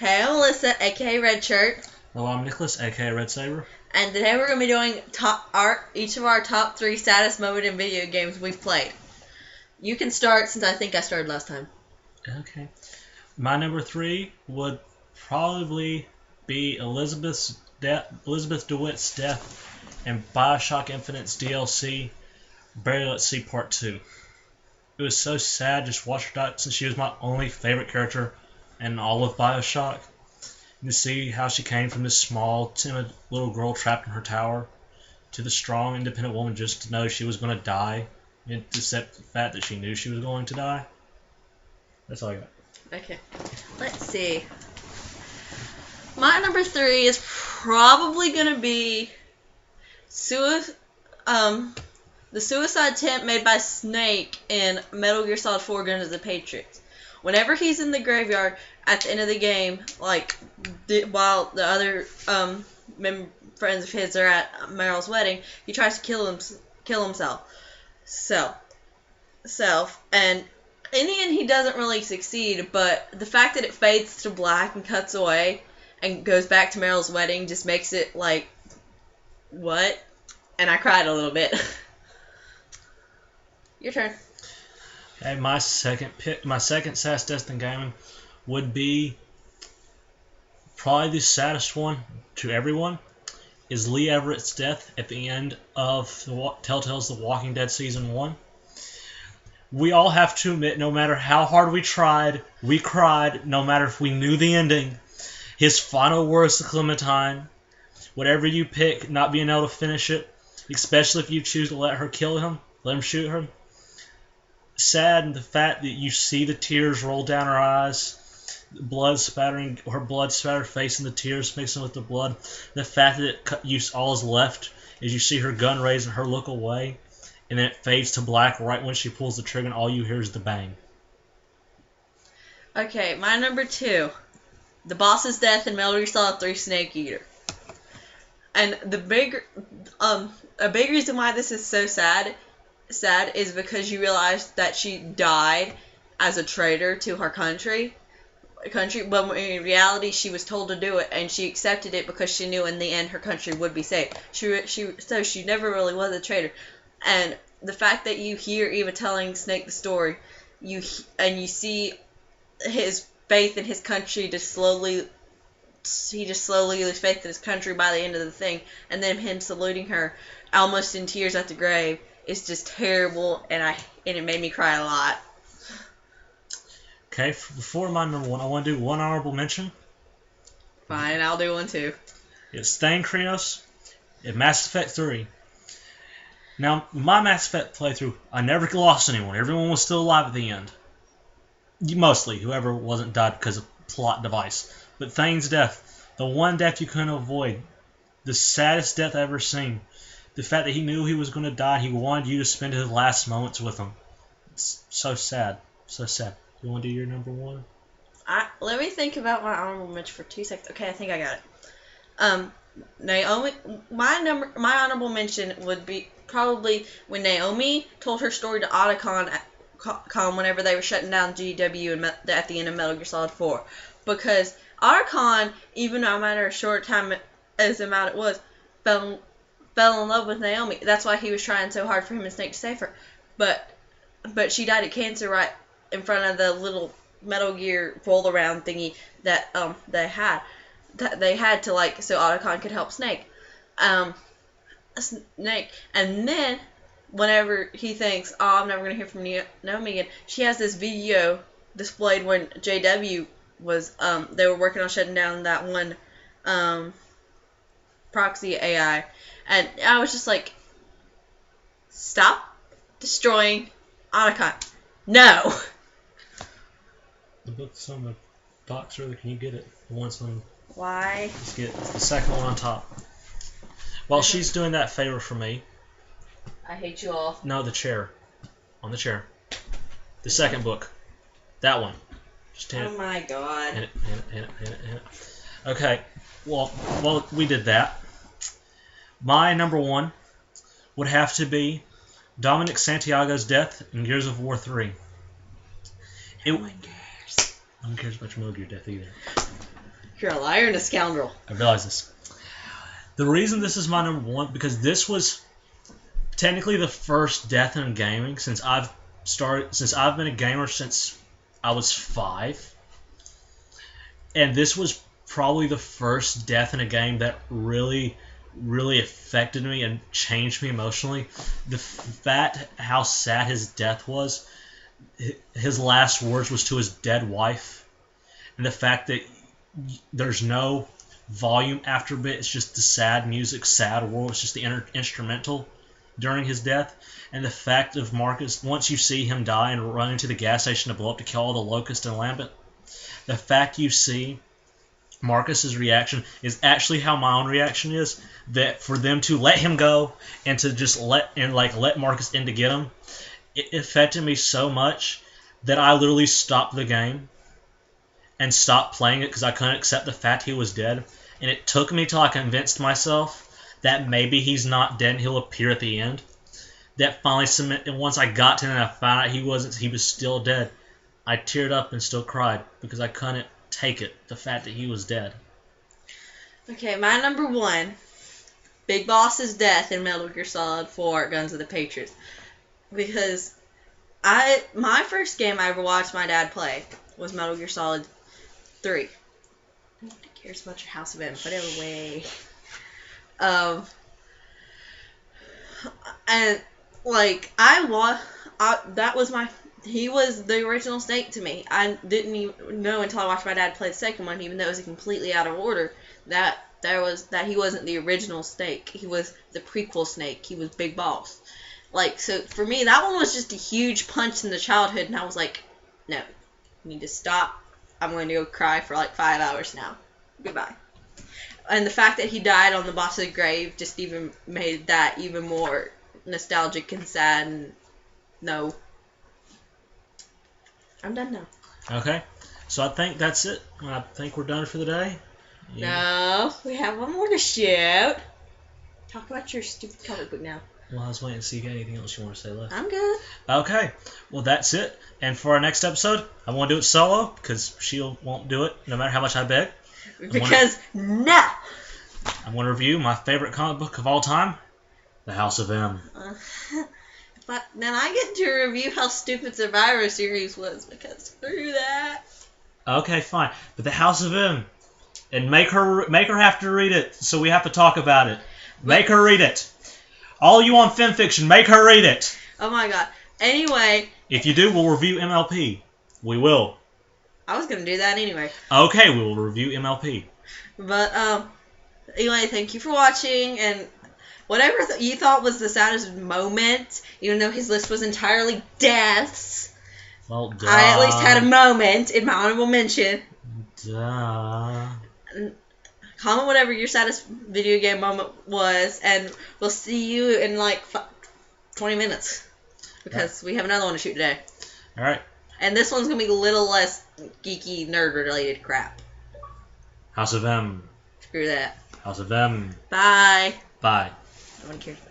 Hey, I'm Alyssa, aka Red Shirt. Hello, I'm Nicholas, aka Red Saber. And today we're going to be doing each of our top 3 saddest moment in video games we've played. You can start since I think I started last time. Okay. My number 3 would probably be Elizabeth DeWitt's death in Bioshock Infinite's DLC, Burial at Sea Part 2. It was so sad just watch her die since she was my only favorite character in all of Bioshock. And to see how she came from this small, timid little girl trapped in her tower to the strong, independent woman just to know she was going to die, and to accept the fact that she knew she was going to die. That's all I got. Okay. Let's see. My number 3 is probably going to be the suicide attempt made by Snake in Metal Gear Solid 4 Gun of the Patriots. Whenever he's in the graveyard at the end of the game, while the other friends of his are at Meryl's wedding, he tries to kill himself. And in the end, he doesn't really succeed, but the fact that it fades to black and cuts away and goes back to Meryl's wedding just makes it like, what? And I cried a little bit. Your turn. Okay, my second saddest in gaming would be probably the saddest one to everyone is Lee Everett's death at the end of Telltale's The Walking Dead Season 1. We all have to admit, no matter how hard we tried, we cried, no matter if we knew the ending. His final words to Clementine, whatever you pick, not being able to finish it, especially if you choose to let her shoot her. Sad, and the fact that you see the tears roll down her eyes, her blood spattered face and the tears mixing with the blood. The fact that all is left is you see her gun raised and her look away, and then it fades to black right when she pulls the trigger and all you hear is the bang. Okay, my number 2. The boss's death in Metal Gear Solid 3 Snake Eater. And a big reason why this is so sad is because you realize that she died as a traitor to her country, but in reality she was told to do it, and she accepted it because she knew in the end her country would be safe. So she never really was a traitor. And the fact that you hear Eva telling Snake the story, you see his faith in his country he just slowly lose faith in his country by the end of the thing, and then him saluting her almost in tears at the grave is just terrible, and it made me cry a lot. Okay, before my number 1, I want to do one honorable mention. Fine, I'll do one too. It's Thane Krios in Mass Effect 3. Now, my Mass Effect playthrough, I never lost anyone. Everyone was still alive at the end. Mostly, whoever wasn't died because of plot device. But Thane's death, the one death you couldn't avoid, the saddest death I've ever seen. The fact that he knew he was going to die, he wanted you to spend his last moments with him. It's so sad. So sad. You want to do your number 1? Let me think about my honorable mention for 2 seconds. Okay, I think I got it. Naomi. My honorable mention would be probably when Naomi told her story to Otacon whenever they were shutting down GW at the end of Metal Gear Solid 4. Because Otacon, even no matter a short time as amount it was, fell in love with Naomi. That's why he was trying so hard for him and Snake to save her. But she died of cancer right in front of the little Metal Gear roll around thingy that they had. They had to so Otacon could help Snake. And then whenever he thinks, I'm never gonna hear from Naomi again, she has this video displayed when JW was they were working on shutting down that one proxy AI. And I was just like, stop destroying Otacon. No! The book's on the box, really. Can you get it? The one's on. Why? Let's get the second one on top. While she's doing that favor for me. I hate you all. No, the chair. On the chair. The second book. That one. Just hand it. Oh my god. Hand it. Okay. Well, we did that. My number 1 would have to be Dominic Santiago's death in Gears of War 3. No one cares about your Metal Gear death either. You're a liar and a scoundrel. I realize this. The reason this is my number one, because this was technically the first death in gaming since I've been a gamer since I was 5. And this was probably the first death in a game that really affected me and changed me emotionally. The fact how sad his death was, his last words was to his dead wife, and the fact that there's no volume after bit, it's just the sad music, sad world, it's just the instrumental during his death. And the fact of Marcus, once you see him die and run into the gas station to blow up to kill all the locusts and Lambent, the fact you see Marcus's reaction is actually how my own reaction is. That for them to let him go and to just let Marcus in to get him, it affected me so much that I literally stopped the game and stopped playing it because I couldn't accept the fact he was dead. And it took me till I convinced myself that maybe he's not dead and he'll appear at the end. That finally and once I got to him and I found out he was still dead, I teared up and still cried because I couldn't take it, the fact that he was dead. Okay, my number one, Big Boss's death in Metal Gear Solid 4 Guns of the Patriots. Because my first game I ever watched my dad play was Metal Gear Solid 3. Nobody cares about your House of M, but anyway. And like that was he was the original Snake to me. I didn't even know until I watched my dad play the second one, even though it was completely out of order, that he wasn't the original Snake. He was the prequel Snake. He was Big Boss. Like, so for me, that one was just a huge punch in the childhood, and I was like, no, you need to stop. I'm going to go cry for like 5 hours now. Goodbye. And the fact that he died on the boss's grave just even made that even more nostalgic and sad. And no. I'm done now. Okay. So I think that's it. I think we're done for the day. Yeah. No, we have one more to shoot. Talk about your stupid comic book now. Well, I was waiting to see if you got anything else you want to say left. I'm good. Okay. Well, that's it. And for our next episode, I want to do it solo because she won't do it no matter how much I beg. Because no. I'm going to review my favorite comic book of all time, The House of M. But then I get to review how stupid Survivor Series was, because screw that. Okay, fine. But The House of M. And make her have to read it, so we have to talk about it. Make her read it. All you on FemFiction, make her read it. Oh my god. Anyway. If you do, we'll review MLP. We will. I was going to do that anyway. Okay, we will review MLP. But, anyway, thank you for watching, and whatever you thought was the saddest moment, even though his list was entirely deaths, well, duh. I at least had a moment in my honorable mention. Duh. Comment whatever your saddest video game moment was, and we'll see you in like 20 minutes, because we have another one to shoot today. Alright. And this one's going to be a little less geeky, nerd-related crap. House of M. Screw that. House of M. Bye. Bye. No one cares about